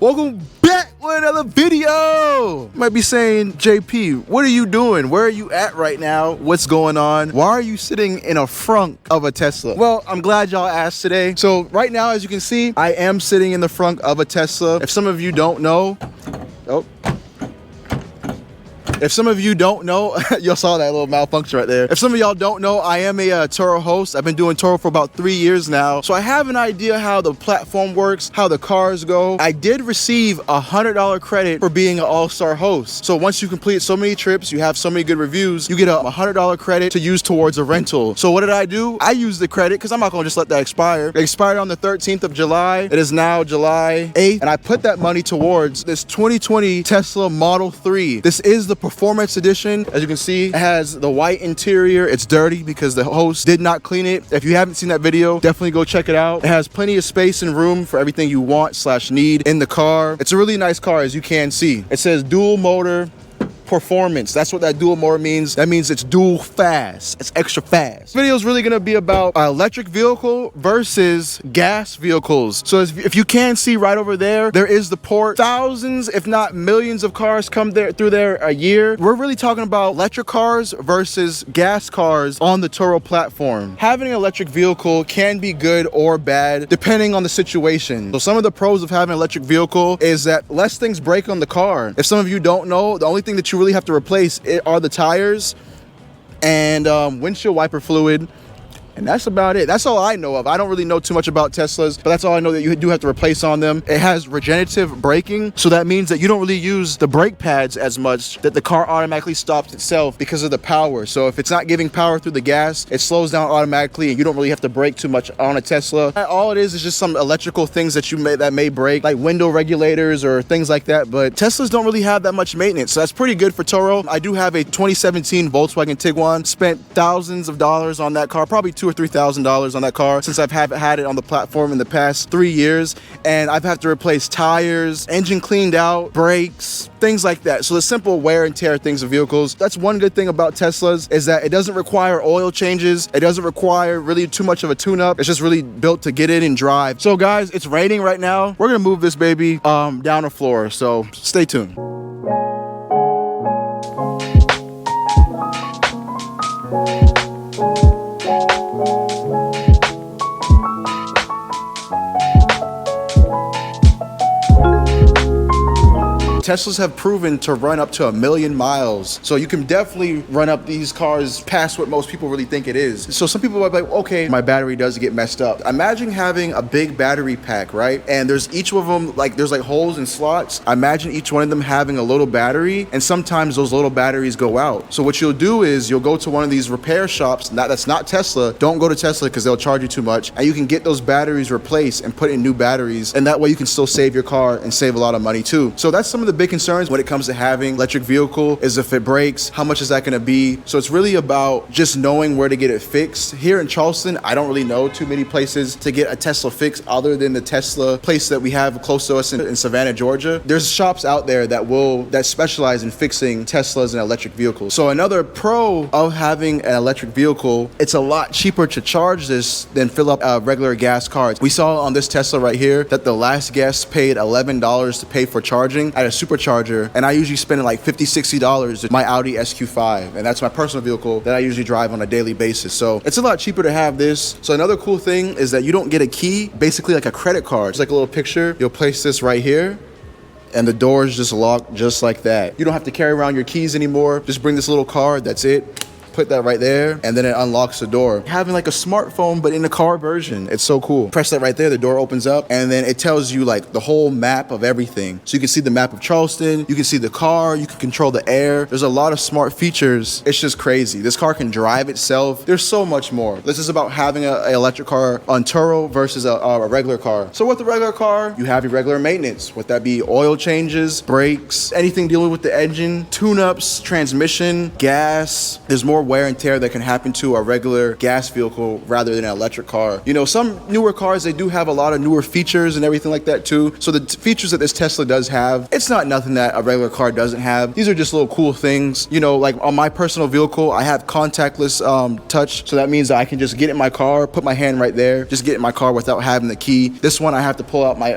Welcome back with another video. You might be saying, JP, what are you doing? Where are you at right now? What's going on? Why are you sitting in a front of a Tesla? Well, I'm glad y'all asked today. So right now, as you can see, I am sitting in the front of a Tesla. If some of you don't know, If some of you don't know, y'all saw that little malfunction right there. If some of y'all don't know, I am a Turo host. I've been doing Turo for about 3 years now. So I have an idea how the platform works, how the cars go. I did receive a $100 credit for being an all-star host. So once you complete so many trips, you have so many good reviews, you get a $100 credit to use towards a rental. So what did I do? I used the credit because I'm not gonna just let that expire. It expired on the 13th of July. It is now July 8th. And I put that money towards this 2020 Tesla Model 3. This is the Performance Edition. As you can see, it has the white interior. It's dirty because the host did not clean it. If you haven't seen that video, definitely go check it out. It has plenty of space and room for everything you want / need in the car. It's a really nice car, as you can see. It says dual motor performance. That's what that dual motor means. That means it's dual fast. It's extra fast. This video is really going to be about electric vehicle versus gas vehicles. So if you can see right over there, there is the port. Thousands, if not millions of cars come through there a year. We're really talking about electric cars versus gas cars on the Turo platform. Having an electric vehicle can be good or bad depending on the situation. So some of the pros of having an electric vehicle is that less things break on the car. If some of you don't know, the only thing that you really have to replace are the tires and windshield wiper fluid, and that's about it. That's all I know of. I don't really know too much about Teslas, but that's all I know that you do have to replace on them. It has regenerative braking, so that means that you don't really use the brake pads as much, that the car automatically stops itself because of the power. So if it's not giving power through the gas, it slows down automatically and you don't really have to brake too much on a Tesla. All it is just some electrical things that may break, like window regulators or things like that, but Teslas don't really have that much maintenance, so that's pretty good for Turo. I do have a 2017 Volkswagen Tiguan, spent thousands of dollars on that car, probably $2,000 or $3,000 on that car since I've had it on the platform in the past 3 years, and I've had to replace tires, engine cleaned out, brakes, things like that. So the simple wear and tear things of vehicles. That's one good thing about Teslas, is that it doesn't require oil changes. It doesn't require really too much of a tune-up. It's just really built to get in and drive. So guys, it's raining right now. We're gonna move this baby down the floor, so stay tuned. Teslas have proven to run up to 1,000,000 miles. So you can definitely run up these cars past what most people really think it is. So some people are like, okay, my battery does get messed up. Imagine having a big battery pack, right? And there's each of them, there's holes and slots. Imagine each one of them having a little battery, and sometimes those little batteries go out. So what you'll do is you'll go to one of these repair shops, that's not Tesla. Don't go to Tesla because they'll charge you too much. And you can get those batteries replaced and put in new batteries. And that way you can still save your car and save a lot of money too. So that's some of the big concerns when it comes to having electric vehicle, is if it breaks, how much is that going to be? So it's really about just knowing where to get it fixed. Here in Charleston, I don't really know too many places to get a Tesla fixed other than the Tesla place that we have close to us in Savannah, Georgia. There's shops out there that specialize in fixing Teslas and electric vehicles. So another pro of having an electric vehicle, it's a lot cheaper to charge this than fill up regular gas cars. We saw on this Tesla right here that the last guest paid $11 to pay for charging at a supercharger, and I usually spend like $50, $60 with my Audi SQ5, and that's my personal vehicle that I usually drive on a daily basis. So it's a lot cheaper to have this. So another cool thing is that you don't get a key, basically like a credit card. It's like a little picture. You'll place this right here, and the doors just lock just like that. You don't have to carry around your keys anymore. Just bring this little card, that's it. Put that right there, and then it unlocks the door. Having like a smartphone, but in a car version. It's so cool. Press that right there, the door opens up, and then it tells you like the whole map of everything. So you can see the map of Charleston, you can see the car, you can control the air. There's a lot of smart features. It's just crazy. This car can drive itself. There's so much more. This is about having an electric car on Turo versus a regular car. So with the regular car, you have your regular maintenance. Would that be oil changes, brakes, anything dealing with the engine, tune-ups, transmission, gas. There's more wear and tear that can happen to a regular gas vehicle rather than an electric car. You know, some newer cars, they do have a lot of newer features and everything like that too. So the features that this Tesla does have, it's not nothing that a regular car doesn't have. These are just little cool things. You know, like on my personal vehicle, I have contactless touch. So that means that I can just get in my car, put my hand right there, just get in my car without having the key. This one, I have to pull out my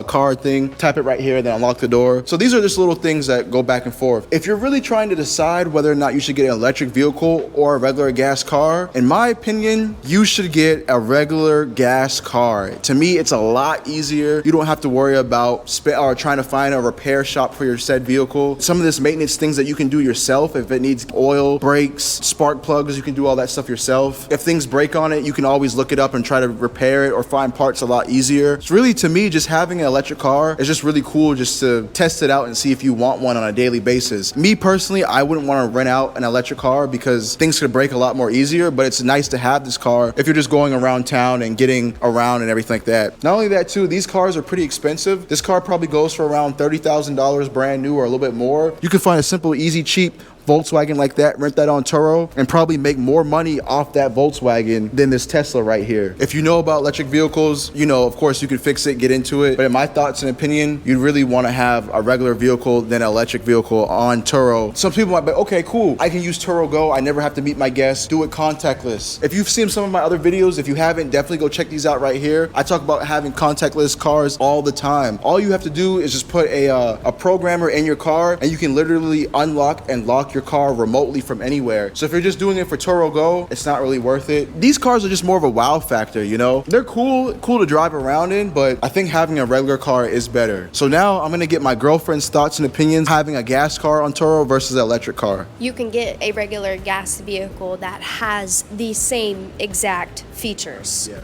card thing, tap it right here, then unlock the door. So these are just little things that go back and forth. If you're really trying to decide whether or not you should get an electric vehicle or a regular gas car, in my opinion, you should get a regular gas car. To me, it's a lot easier. You don't have to worry about trying to find a repair shop for your said vehicle. Some of this maintenance things that you can do yourself. If it needs oil, brakes, spark plugs, you can do all that stuff yourself. If things break on it, you can always look it up and try to repair it or find parts a lot easier. It's really, to me, just having an electric car is just really cool just to test it out and see if you want one on a daily basis. Me personally, I wouldn't want to rent out an electric car because things could break a lot more easier, but it's nice to have this car if you're just going around town and getting around and everything like that. Not only that too, these cars are pretty expensive. This car probably goes for around $30,000 brand new or a little bit more. You can find a simple, easy, cheap Volkswagen like that, rent that on Turo, and probably make more money off that Volkswagen than this Tesla right here. If you know about electric vehicles, you know, of course you can fix it, get into it. But in my thoughts and opinion, you'd really want to have a regular vehicle than an electric vehicle on Turo. Some people might be, okay, cool, I can use Turo Go. I never have to meet my guests. Do it contactless. If you've seen some of my other videos, if you haven't, definitely go check these out right here. I talk about having contactless cars all the time. All you have to do is just put a programmer in your car and you can literally unlock and lock your car remotely from anywhere. So if you're just doing it for Turo Go, it's not really worth it. These cars are just more of a wow factor, you know? They're cool to drive around in, but I think having a regular car is better. So now I'm gonna get my girlfriend's thoughts and opinions having a gas car on Turo versus an electric car. You can get a regular gas vehicle that has the same exact features. Yeah.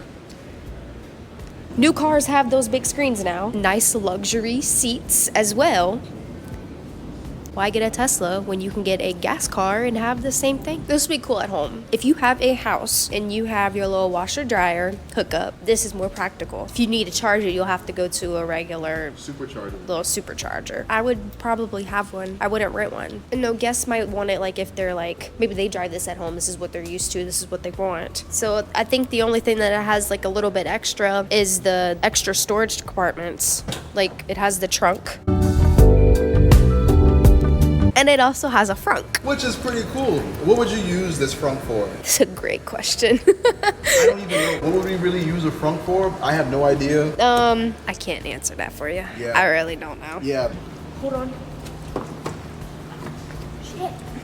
New cars have those big screens now. Nice luxury seats as well. Why get a Tesla when you can get a gas car and have the same thing? This would be cool at home. If you have a house and you have your little washer dryer hookup, this is more practical. If you need to charge it, you'll have to go to a regular little supercharger. I would probably have one. I wouldn't rent one. And no, guests might want it like if they're like, maybe they drive this at home. This is what they're used to. This is what they want. So I think the only thing that it has like a little bit extra is the extra storage compartments. Like it has the trunk. And it also has a frunk. Which is pretty cool. What would you use this frunk for? It's a great question. I don't even know. What would we really use a frunk for? I have no idea. I can't answer that for you. Yeah. I really don't know. Yeah. Hold on.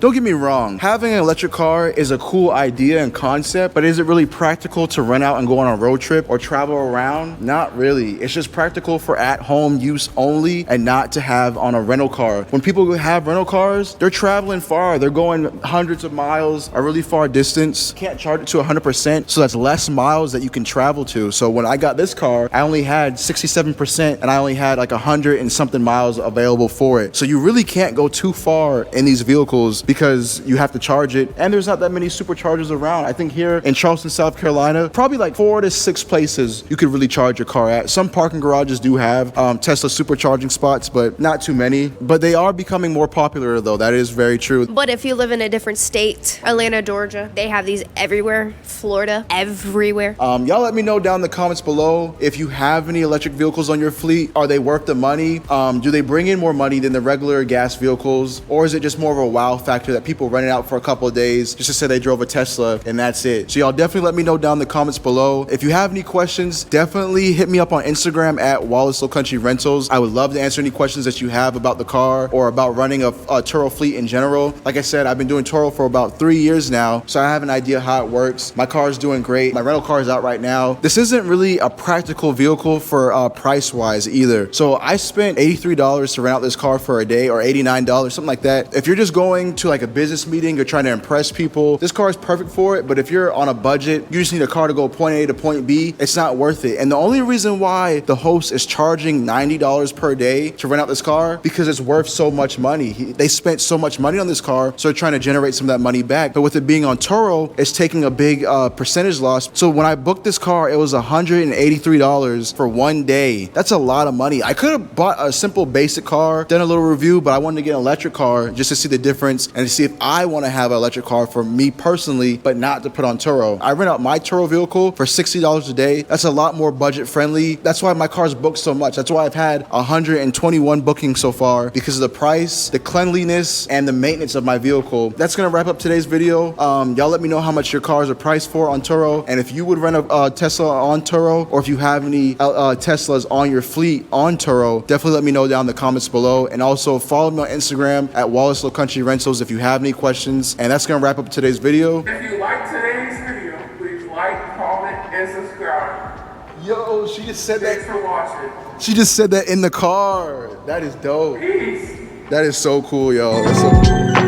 Don't get me wrong, having an electric car is a cool idea and concept, but is it really practical to rent out and go on a road trip or travel around? Not really. It's just practical for at-home use only and not to have on a rental car. When people have rental cars, they're traveling far. They're going hundreds of miles, a really far distance. Can't charge it to 100%, so that's less miles that you can travel to. So when I got this car, I only had 67% and I only had like 100 and something miles available for it. So you really can't go too far in these vehicles because you have to charge it, and there's not that many superchargers around. I think here in Charleston, South Carolina, probably like 4 to 6 places you could really charge your car at. Some parking garages do have Tesla supercharging spots, but not too many. But they are becoming more popular though. That is very true. But if you live in a different state, Atlanta, Georgia, they have these everywhere. Florida, everywhere. Y'all let me know down in the comments below if you have any electric vehicles on your fleet. Are they worth the money? Do they bring in more money than the regular gas vehicles? Or is it just more of a wow factor that people rent it out for a couple of days just to say they drove a Tesla and that's it? So y'all definitely let me know down in the comments below. If you have any questions, definitely hit me up on Instagram at Wallace Low Country Rentals. I would love to answer any questions that you have about the car or about running a Turo fleet in general. Like I said, I've been doing Turo for about 3 years now, so I have an idea how it works. My car is doing great. My rental car is out right now. This isn't really a practical vehicle for price-wise either. So I spent $83 to rent out this car for a day, or $89, something like that. If you're just going to like a business meeting or trying to impress people, this car is perfect for it. But if you're on a budget, you just need a car to go point A to point B, it's not worth it. And the only reason why the host is charging $90 per day to rent out this car, because it's worth so much money. They spent so much money on this car, so they're trying to generate some of that money back. But with it being on Turo, it's taking a big percentage loss. So when I booked this car, it was $183 for 1 day. That's a lot of money. I could have bought a simple basic car, done a little review, but I wanted to get an electric car just to see the difference and to see if I want to have an electric car for me personally, but not to put on Turo. I rent out my Turo vehicle for $60 a day. That's a lot more budget friendly. That's why my car's booked so much. That's why I've had 121 bookings so far, because of the price, the cleanliness, and the maintenance of my vehicle. That's gonna wrap up today's video. Y'all let me know how much your cars are priced for on Turo, and if you would rent a Tesla on Turo, or if you have any Teslas on your fleet on Turo, definitely let me know down in the comments below. And also follow me on Instagram at Wallace Low Country Rentals if you have any questions. And that's gonna wrap up today's video. If you like today's video, please like, comment, and subscribe. Yo, she just said Thanks that. for watching. She just said that in the car. That is dope. Peace. That is so cool, yo. That's so cool.